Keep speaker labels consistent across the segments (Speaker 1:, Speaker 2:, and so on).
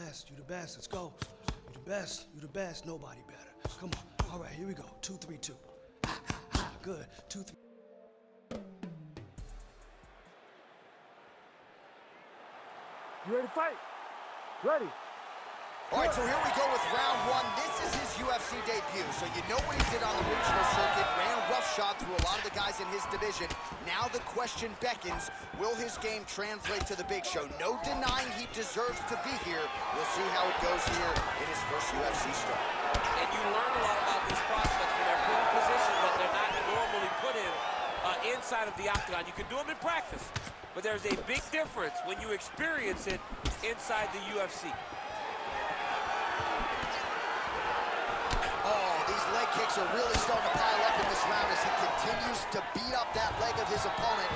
Speaker 1: best. You the best. Let's go. You the best. You the best. Nobody better. Come on. All right, here we go. 2, 3, 2. Good. 2, 3.
Speaker 2: You ready to fight? Ready.
Speaker 3: All right, so here we go with round one. This is his UFC debut, so you know what he did on the regional circuit, ran roughshod through a lot of the guys in his division. Now the question beckons, will his game translate to the big show? No denying he deserves to be here. We'll see how it goes here in his first UFC start.
Speaker 4: And you learn a lot about these prospects when they're put in positions that they're not normally put in inside of the octagon. You can do them in practice, but there's a big difference when you experience it inside the UFC.
Speaker 3: Leg kicks are really starting to pile up in this round as he continues to beat up that leg of his opponent.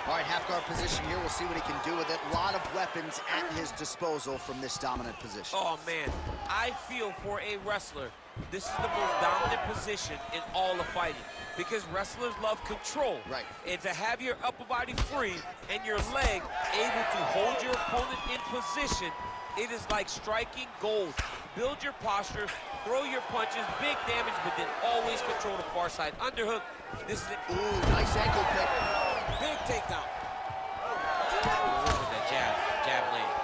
Speaker 3: All right, half guard position here. We'll see what he can do with it. A lot of weapons at his disposal from this dominant position.
Speaker 4: Oh, man. I feel for a wrestler, this is the most dominant position in all of fighting because wrestlers love control.
Speaker 3: Right.
Speaker 4: And to have your upper body free and your leg able to hold your opponent in position, it is like striking gold. Build your posture, throw your punches, big damage, but then always control the far side. Underhook, this is it.
Speaker 3: Ooh, nice ankle pick.
Speaker 4: Big takedown. Look at that jab. Jab lands.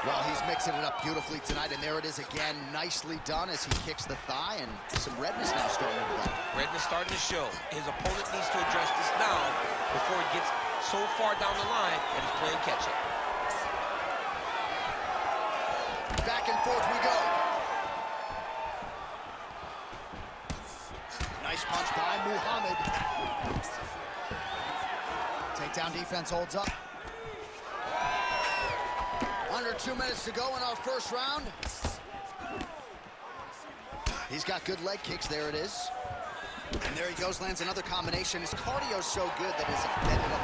Speaker 3: Well, he's mixing it up beautifully tonight, and there it is again. Nicely done as he kicks the thigh, and some redness now starting to develop.
Speaker 4: Redness starting to show. His opponent needs to address this now before it gets so far down the line and he's playing catch-up.
Speaker 3: Back and forth we go. Nice punch by Muhammad. Takedown defense holds up. Under 2 minutes to go in our first round. He's got good leg kicks. There it is. And there he goes, lands another combination. His cardio's so good that it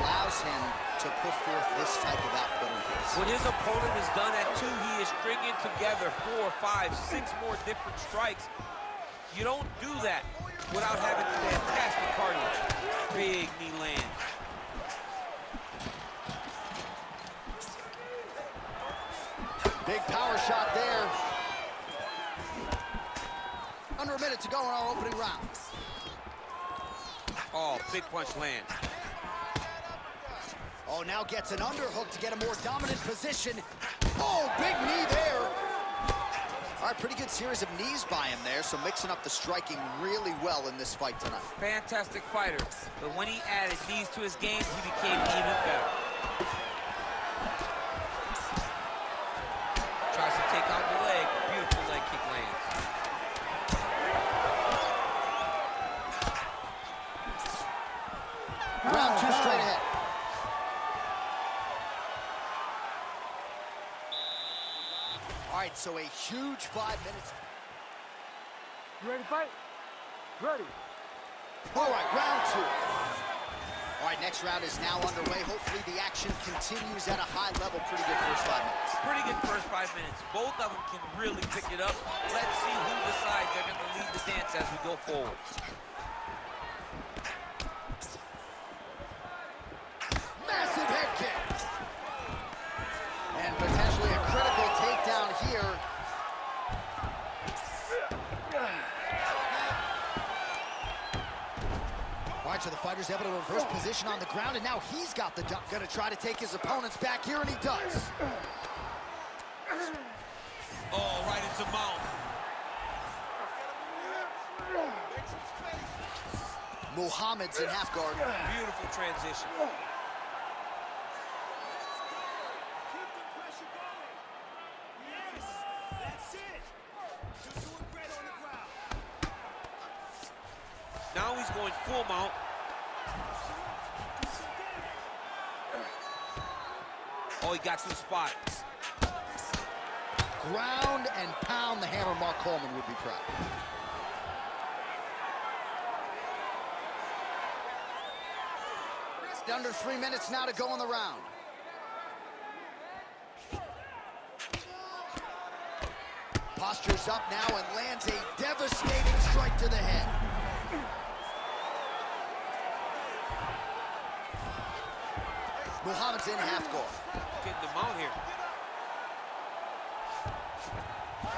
Speaker 3: allows him to put forth this type of output in his.
Speaker 4: When his opponent is done at 2, he is stringing together 4, 5, 6 more different strikes. You don't do that without having fantastic cardio. Big knee lands.
Speaker 3: Big power shot there. Under a minute to go in our opening round.
Speaker 4: Oh, big punch lands.
Speaker 3: Oh, now gets an underhook to get a more dominant position. Oh, big knee there. All right, pretty good series of knees by him there, so mixing up the striking really well in this fight tonight.
Speaker 4: Fantastic fighter, but when he added knees to his game, he became even better. Tries to take out the leg. Beautiful leg kick lands.
Speaker 3: Round 2 straight ahead. All right, so a huge 5 minutes.
Speaker 2: You ready to fight? Ready.
Speaker 3: All right, round 2. All right, next round is now underway. Hopefully the action continues at a high level. Pretty good first 5 minutes.
Speaker 4: Pretty good first 5 minutes. Both of them can really pick it up. Let's see who decides they're going to lead the dance as we go forward.
Speaker 3: Massive head kick. And potentially a critical takedown here. All right, so the fighter's able to reverse position on the ground, and now he's got the duck. Gonna try to take his opponents back here, and he does.
Speaker 4: Oh, right into mount.
Speaker 3: Muhammad's in half guard.
Speaker 4: Beautiful transition. Now he's going full mount. Oh, he got to the spot.
Speaker 3: Ground and pound. The hammer, Mark Coleman would be proud. Under 3 minutes now to go in the round. Postures up now and lands a devastating strike to the head. Muhammad's in half guard.
Speaker 4: Getting them out here.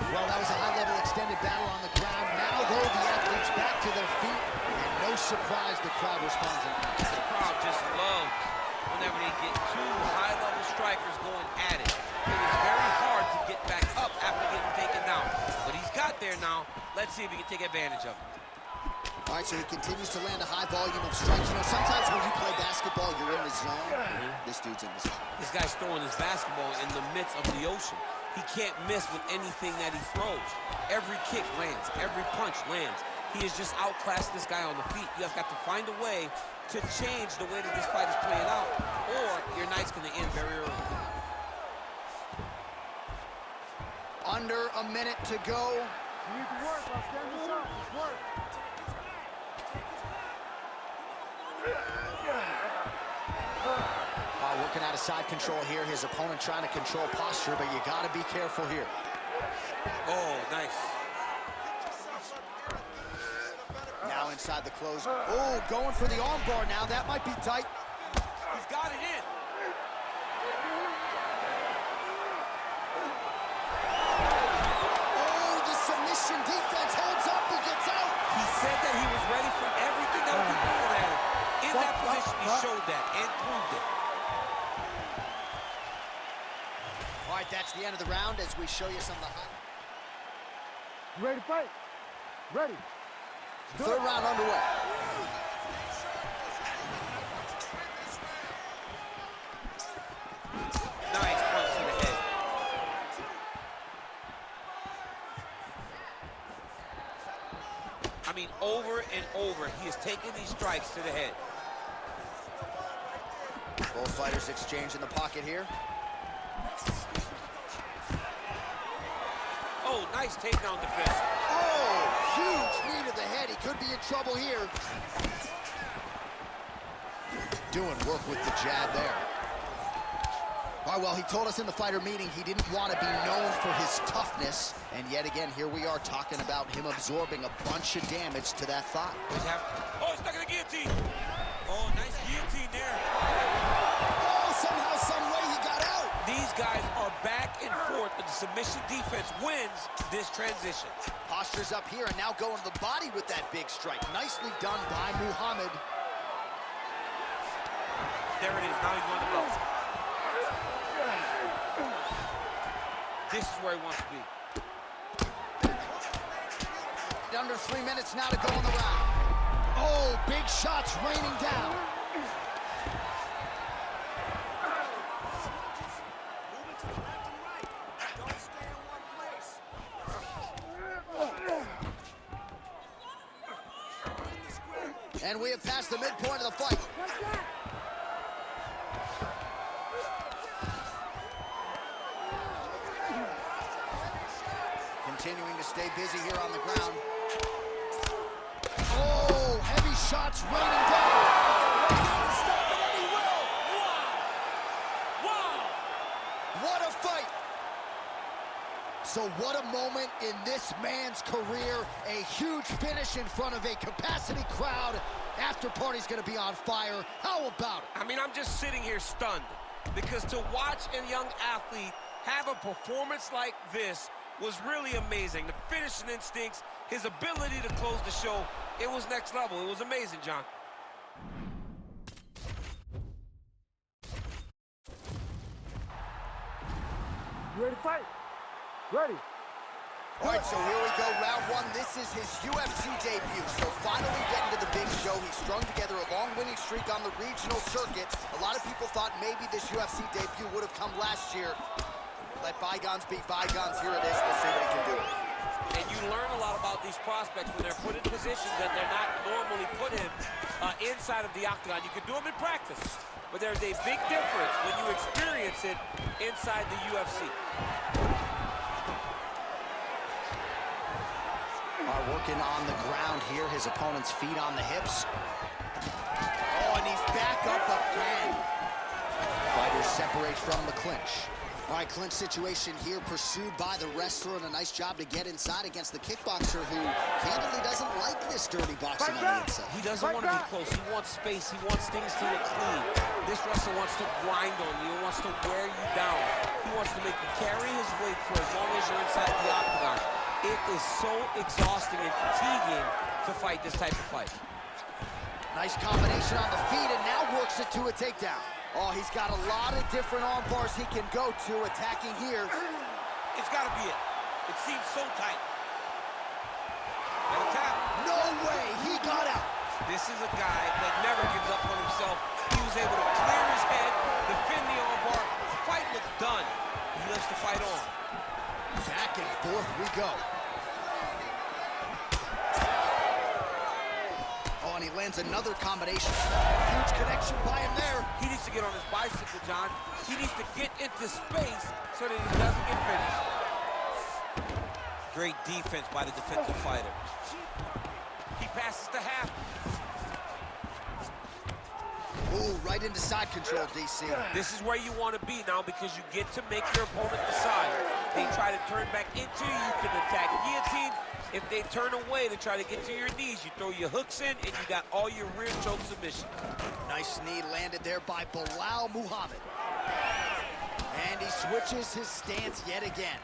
Speaker 3: Well, that was a high-level extended battle on the ground. Now, though, the athletes back to their feet, and no surprise the crowd responds in kind.
Speaker 4: The crowd just loves whenever they get two high-level strikers going at it. It is very hard to get back up after getting taken down. But he's got there now. Let's see if he can take advantage of it.
Speaker 3: All right, so he continues to land a high volume of strikes. You know, sometimes when you play basketball, you're in the zone. This dude's in the zone.
Speaker 4: This guy's throwing his basketball in the midst of the ocean. He can't miss with anything that he throws. Every kick lands. Every punch lands. He has just outclassed this guy on the feet. You have got to find a way to change the way that this fight is playing out, or your night's going to end very early.
Speaker 3: Under a minute to go.
Speaker 2: You need to work, I'll stand this up. Just work.
Speaker 3: Working out of side control here. His opponent trying to control posture, but you got to be careful here.
Speaker 4: Oh, nice.
Speaker 3: Now inside the close. Oh, going for the armbar now. That might be tight.
Speaker 4: He's got it in.
Speaker 3: Oh, the submission defense holds up. He gets out.
Speaker 4: He said that he was ready for everything that would be thrown at him. In that position, he showed that and proved it.
Speaker 3: All right, that's the end of the round as we show you some of the highlights.
Speaker 2: You ready to fight? Ready.
Speaker 3: Third round underway.
Speaker 4: Nice punch to the head. I mean, over and over, he has taken these strikes to the head.
Speaker 3: Both fighters exchange in the pocket here.
Speaker 4: Oh, nice takedown defense.
Speaker 3: Oh, huge knee to the head. He could be in trouble here. Doing work with the jab there. All right, well, he told us in the fighter meeting he didn't want to be known for his toughness. And yet again, here we are talking about him absorbing a bunch of damage to that thigh.
Speaker 4: Oh, he's stuck in the guillotine. Oh, nice guillotine there.
Speaker 3: Oh, somehow, some way he got out.
Speaker 4: These guys are back and forth, but the submission defense wins this transition.
Speaker 3: Posture's up here and now going to the body with that big strike. Nicely done by Muhammad.
Speaker 4: There it is. Now he's going to go. This is where he wants to be.
Speaker 3: Under 3 minutes now to go in the round. Oh, big shots raining down. And we have passed the midpoint of the fight. Continuing to stay busy here on the ground. Oh, heavy shots raining down. Stop it, and he will.
Speaker 4: Wow!
Speaker 3: What a fight. So what a moment in this man's career. A huge finish in front of a capacity crowd. After party's gonna be on fire. How about it?
Speaker 4: I mean, I'm just sitting here stunned because to watch a young athlete have a performance like this was really amazing. The finishing instincts, his ability to close the show, it was next level. It was amazing, John.
Speaker 2: You ready to fight? Ready.
Speaker 3: All right, so here we go, round one. This is his UFC debut. So finally getting to the big show. He strung together a long winning streak on the regional circuit. A lot of people thought maybe this UFC debut would have come last year. Let bygones be bygones. Here it is. We'll see what he can do.
Speaker 4: And you learn a lot about these prospects when they're put in positions that they're not normally put in inside of the octagon. You can do them in practice, but there's a big difference when you experience it inside the UFC.
Speaker 3: Working on the ground here. His opponent's feet on the hips. Oh, and he's back up again. Fighters separate from the clinch. All right, clinch situation here, pursued by the wrestler, and a nice job to get inside against the kickboxer who candidly doesn't like this dirty boxing on the inside.
Speaker 4: He doesn't want to be close. He wants space. He wants things to look clean. This wrestler wants to grind on you. He wants to wear you down. He wants to make you carry his weight for as long as you're inside the octagon. It is so exhausting and fatiguing to fight this type of fight.
Speaker 3: Nice combination on the feet, and now works it to a takedown. Oh, he's got a lot of different arm bars he can go to, attacking here.
Speaker 4: It's got to be it. It seems so tight. And tap.
Speaker 3: No way, he got out.
Speaker 4: This is a guy that never gives up on himself. He was able to clear his head, defend the armbar. The fight looked done. He lives to fight on.
Speaker 3: Back and forth we go. Oh, and he lands another combination. Huge connection by him there.
Speaker 4: He needs to get on his bicycle, John. He needs to get into space so that he doesn't get finished. Great defense by the defensive fighter. He passes to half.
Speaker 3: Ooh, right into side control, DC.
Speaker 4: This is where you want to be now because you get to make your opponent decide. They try to turn back into you, you can attack guillotine. If they turn away to try to get to your knees, you throw your hooks in and you got all your rear choke submission.
Speaker 3: Nice knee landed there by Bilal Muhammad. And he switches his stance yet again.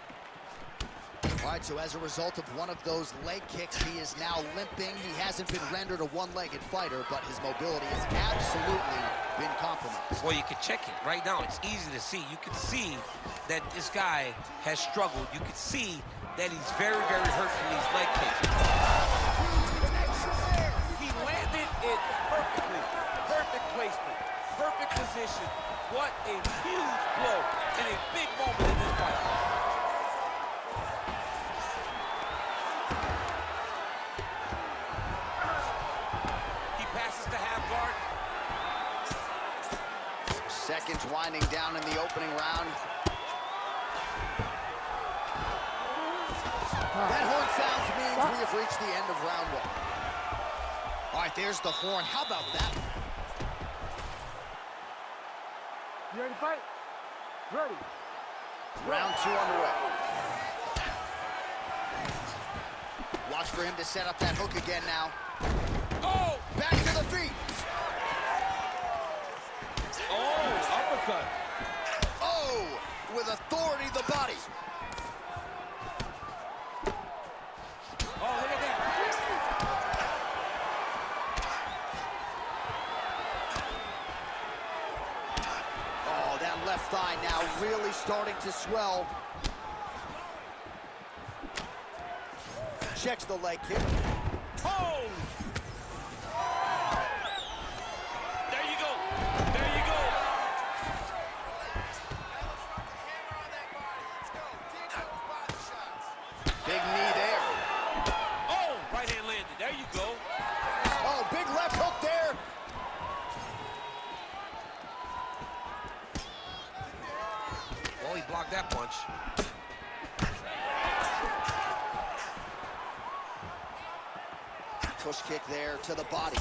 Speaker 3: All right, so as a result of one of those leg kicks, he is now limping. He hasn't been rendered a one-legged fighter, but his mobility has absolutely been compromised.
Speaker 4: Well, you can check it right now. It's easy to see. You can see that this guy has struggled. You can see that he's very, very hurt from these leg kicks. He landed it perfectly. Perfect placement. Perfect position. What a huge blow and a big moment in this fight. He passes to half guard.
Speaker 3: Seconds winding down in the opening round. That horn sounds means we have reached the end of round one. All right, there's the horn. How about that?
Speaker 2: You ready to fight? Ready.
Speaker 3: Round two underway. Watch for him to set up that hook again now.
Speaker 4: Oh!
Speaker 3: Back to the feet.
Speaker 4: Oh, uppercut.
Speaker 3: Oh, with authority, the body.
Speaker 4: Oh, look at that.
Speaker 3: Oh, that left thigh now really starting to swell. Checks the leg kick.
Speaker 4: Oh! There you go. There you go.
Speaker 3: Big knee there.
Speaker 4: Oh, right hand landed. There you go.
Speaker 3: Oh, big left hook there.
Speaker 4: Well, he blocked that punch.
Speaker 3: Push kick there to the body.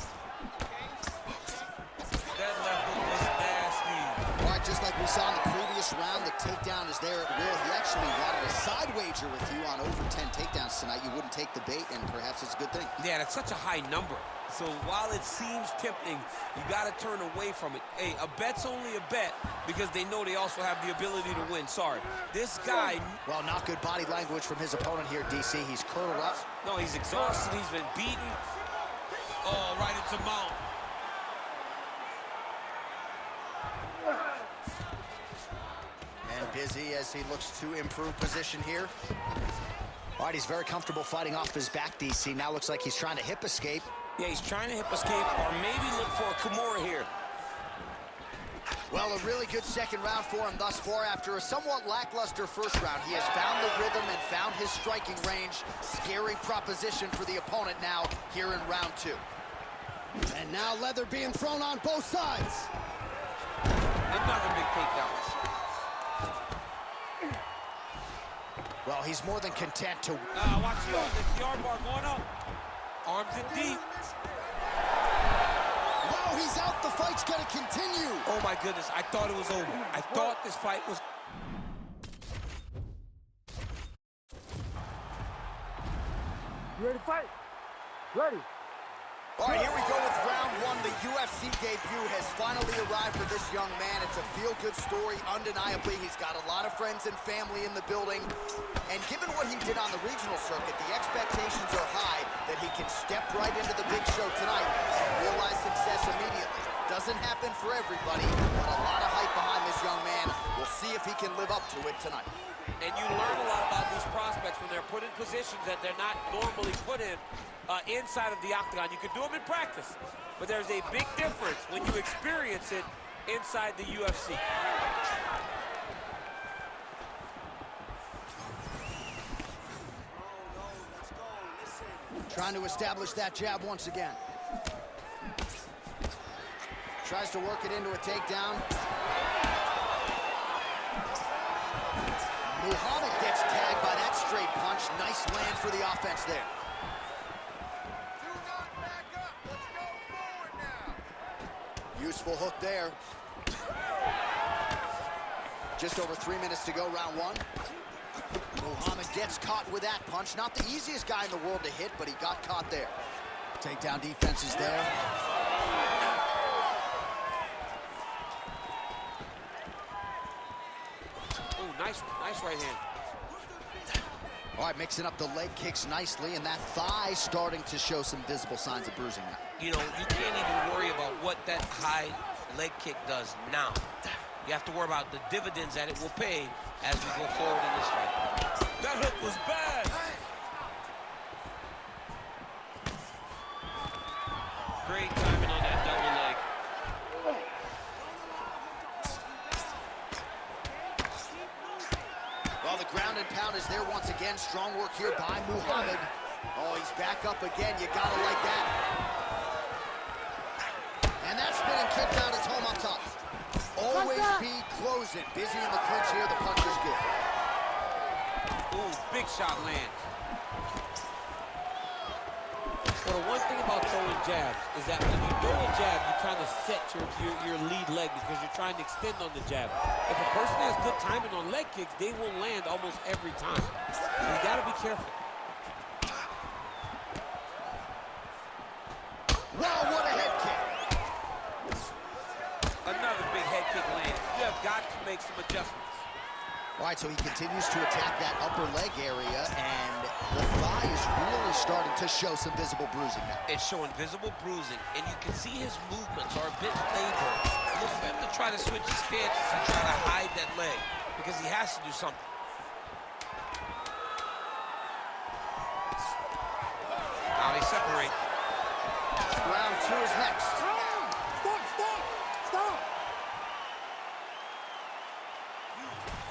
Speaker 4: That left hook was nasty.
Speaker 3: All right, just like we saw in the previous round, the takedown is there at will. He actually wanted a side wager with you on over 10 takedowns tonight. You wouldn't take the bait, and perhaps it's a good thing.
Speaker 4: Yeah, that's such a high number. So while it seems tempting, you got to turn away from it. Hey, a bet's only a bet because they know they also have the ability to win. Sorry. This guy...
Speaker 3: Well, not good body language from his opponent here, DC. He's curled up.
Speaker 4: No, he's exhausted. He's been beaten. Oh, right into mount.
Speaker 3: And busy as he looks to improve position here. All right, he's very comfortable fighting off his back, DC. Now looks like he's trying to hip escape.
Speaker 4: Yeah, he's trying to hip escape or maybe look for a Kimura here.
Speaker 3: Well, a really good second round for him thus far. After a somewhat lackluster first round, he has found the rhythm and found his striking range. Scary proposition for the opponent now here in round two. And now leather being thrown on both sides.
Speaker 4: Another big takedown.
Speaker 3: Well, he's more than content to...
Speaker 4: Watch the arm bar going up. Arms in deep.
Speaker 3: Wow, he's out. The fight's going to continue.
Speaker 4: Oh, my goodness. I thought it was over. I thought this fight was...
Speaker 2: You ready to fight? Ready.
Speaker 3: All right, here we go with round one. The UFC debut has finally arrived for this young man. It's a feel-good story, undeniably. He's got a lot of friends and family in the building. And given what he did on the regional circuit, the expectations are high that he can step right into the big show tonight and realize success immediately. Doesn't happen for everybody, but a lot of hype behind this young man. We'll see if he can live up to it tonight.
Speaker 4: And you learn a lot about these prospects when they're put in positions that they're not normally put in inside of the octagon. You can do them in practice, but there's a big difference when you experience it inside the UFC.
Speaker 3: Trying to establish that jab once again. Tries to work it into a takedown. Muhammad gets tagged by that straight punch. Nice land for the offense there.
Speaker 5: Do not back up. Let's go forward now.
Speaker 3: Useful hook there. Just over 3 minutes to go, round one. Muhammad gets caught with that punch. Not the easiest guy in the world to hit, but he got caught there. Takedown defense is there.
Speaker 4: Nice right hand.
Speaker 3: All right, mixing up the leg kicks nicely, and that thigh starting to show some visible signs of bruising now.
Speaker 4: You know, you can't even worry about what that high leg kick does now. You have to worry about the dividends that it will pay as we go forward in this fight. That hook was bad. Great timing on that double leg.
Speaker 3: Well, the ground and pound is there once again. Strong work here by Muhammad. Oh, he's back up again. You gotta like that. And that spinning kick down its home on top. Always be closing. Busy in the clinch here. The punch is good.
Speaker 4: Ooh, big shot lands. Well, the one thing about throwing jabs is that when you throw a jab, you're trying to set your lead leg because you're trying to extend on the jab. If a person has good timing on leg kicks, they will land almost every time. So you got to be careful.
Speaker 3: Wow, what a head kick.
Speaker 4: Another big head kick lands. You have got to make some adjustments.
Speaker 3: All right, so he continues to attack that upper leg area, and the thigh is really starting to show some visible bruising now.
Speaker 4: It's showing visible bruising, and you can see his movements are a bit labored. Look for him to try to switch his stances and try to hide that leg, because he has to do something. Now they separate.
Speaker 3: Round two is next.
Speaker 2: Stop!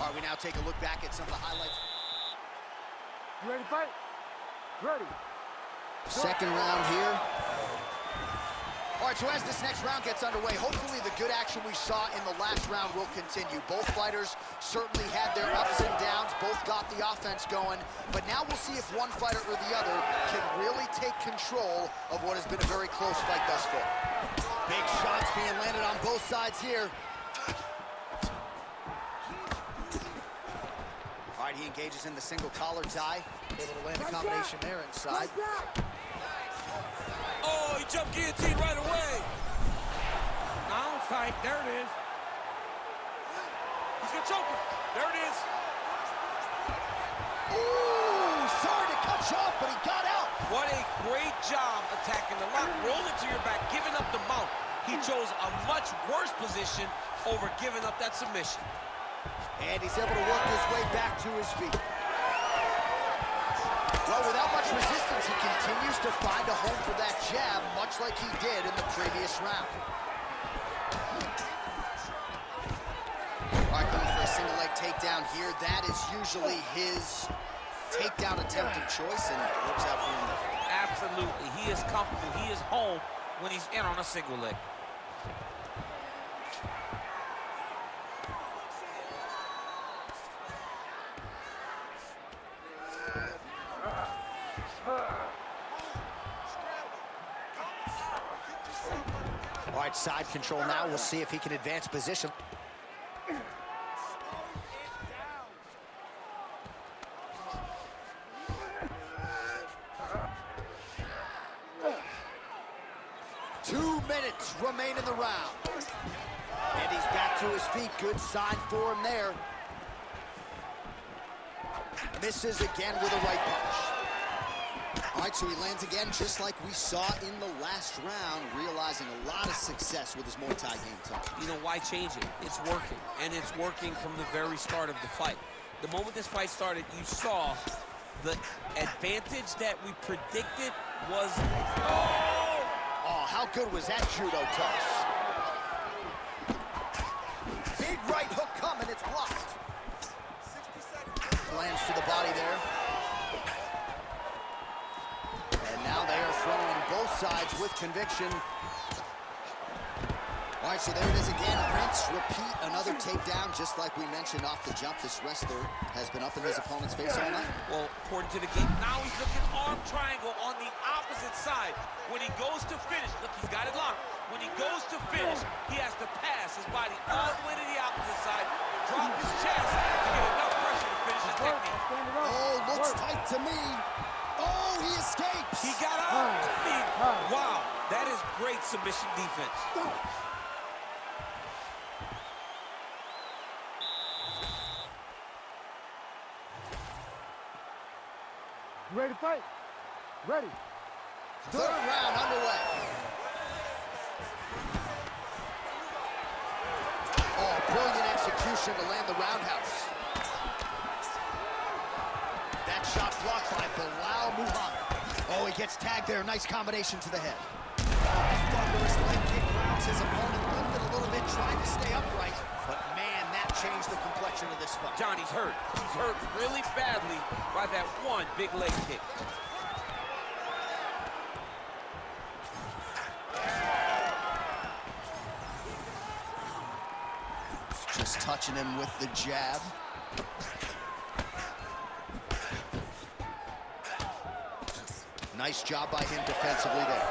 Speaker 3: All right, we now take a look back at some of the highlights.
Speaker 2: You ready to fight? Ready.
Speaker 3: Second round here. All right, so as this next round gets underway, hopefully the good action we saw in the last round will continue. Both fighters certainly had their ups and downs. Both got the offense going. But now we'll see if one fighter or the other can really take control of what has been a very close fight thus far. Big shots being landed on both sides here. All right, he engages in the single collar tie. Able to land a combination there inside.
Speaker 4: Oh, he jumped guillotine right away. Now fight. There it is. He's gonna choke him. There it is.
Speaker 3: Ooh, sorry to cut you off, but he got out.
Speaker 4: What a great job attacking the lock. Roll it to your back, giving up the mount. He chose a much worse position over giving up that submission.
Speaker 3: And he's able to work his way back to his feet. Well, without much resistance, he continues to find a home for that jab, much like he did in the previous round. All right, going for a single leg takedown here. That is usually his takedown attempt of choice, and it works out for him there.
Speaker 4: Absolutely. He is comfortable. He is home when he's in on a single leg.
Speaker 3: All right, side control now. We'll see if he can advance position. minutes remain in the round. And he's back to his feet. Good sign for him there. Misses again with a right punch. All right, so he lands again just like we saw in the last round, realizing a lot of success with his Muay Thai game tonight.
Speaker 4: You know, why change it? It's working, and it's working from the very start of the fight. The moment this fight started, you saw the advantage that we predicted was...
Speaker 3: Oh, how good was that judo toss? Big right hook coming, it's blocked. Lands to the body there. And now they are throwing both sides with conviction. All right, so there it is again. Rinse, repeat, another takedown, just like we mentioned off the jump. This wrestler has been up in his opponent's face all night.
Speaker 4: Well, according to the game, now he's looking arm triangle on the opposite side. When he goes to finish, look, he's got it locked. When he goes to finish, he has to pass his body all the way to the opposite side, drop his chest to get enough pressure to finish his technique.
Speaker 3: Oh, looks tight to me. Oh, he escapes.
Speaker 4: He got out. Wow, that is great submission defense.
Speaker 2: You ready to fight? Ready.
Speaker 3: Third round underway. Oh, brilliant execution to land the roundhouse. That shot blocked by Bilal Muhammad. Oh, he gets tagged there. Nice combination to the head. Thunderous leg kick rounds his opponent, lifted a little bit, trying to stay upright. But man, that changed the complexion of this fight.
Speaker 4: Johnny's hurt. He's hurt really badly by that one big leg kick.
Speaker 3: Just touching him with the jab. Nice job by him defensively there.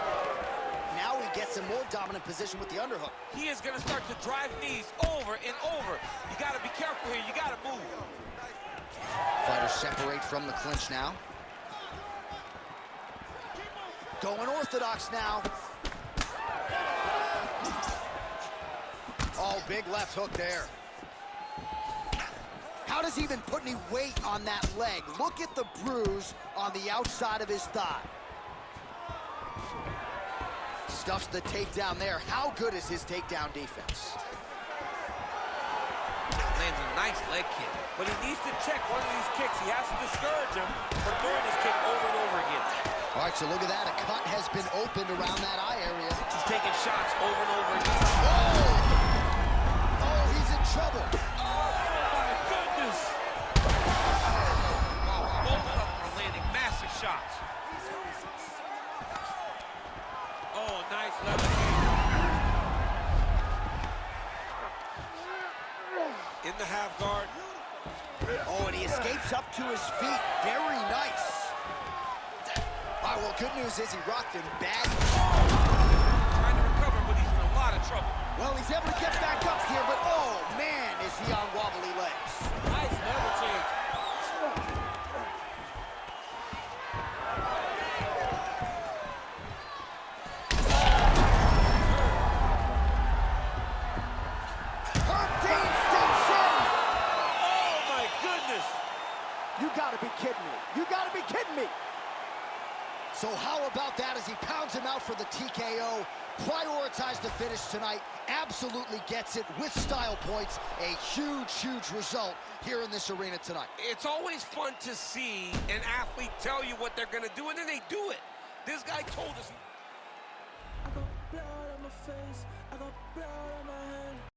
Speaker 3: Now he gets a more dominant position with the underhook.
Speaker 4: He is going to start to drive knees over and over. You got to be careful here. You got to move.
Speaker 3: Fighters separate from the clinch now. Going orthodox now. Oh, big left hook there. How does he even put any weight on that leg? Look at the bruise on the outside of his thigh. Stuffs the takedown there. How good is his takedown defense?
Speaker 4: Lands a nice leg kick, but he needs to check one of these kicks. He has to discourage him from throwing his kick over and over again.
Speaker 3: All right, so look at that. A cut has been opened around that eye area.
Speaker 4: He's taking shots over and over again.
Speaker 3: Oh! Oh, he's in trouble.
Speaker 4: Oh, my goodness! Wow, both of them are landing massive shots. Oh, nice left hand. In the half guard.
Speaker 3: Oh, and he escapes up to his feet. Very nice. All right, well, good news is he rocked him bad.
Speaker 4: Trying to recover, but he's in a lot of trouble.
Speaker 3: Well, he's able to get back up here, but oh, man, is he on wobbly legs.
Speaker 4: Nice level change.
Speaker 3: You gotta be kidding me. You gotta be kidding me. So how about that as he pounds him out for the TKO, prioritized the finish tonight, absolutely gets it with style points. A huge, huge result here in this arena tonight.
Speaker 4: It's always fun to see an athlete tell you what they're gonna do, and then they do it. This guy told us.
Speaker 6: I got blood on my face, I got blood on my hand.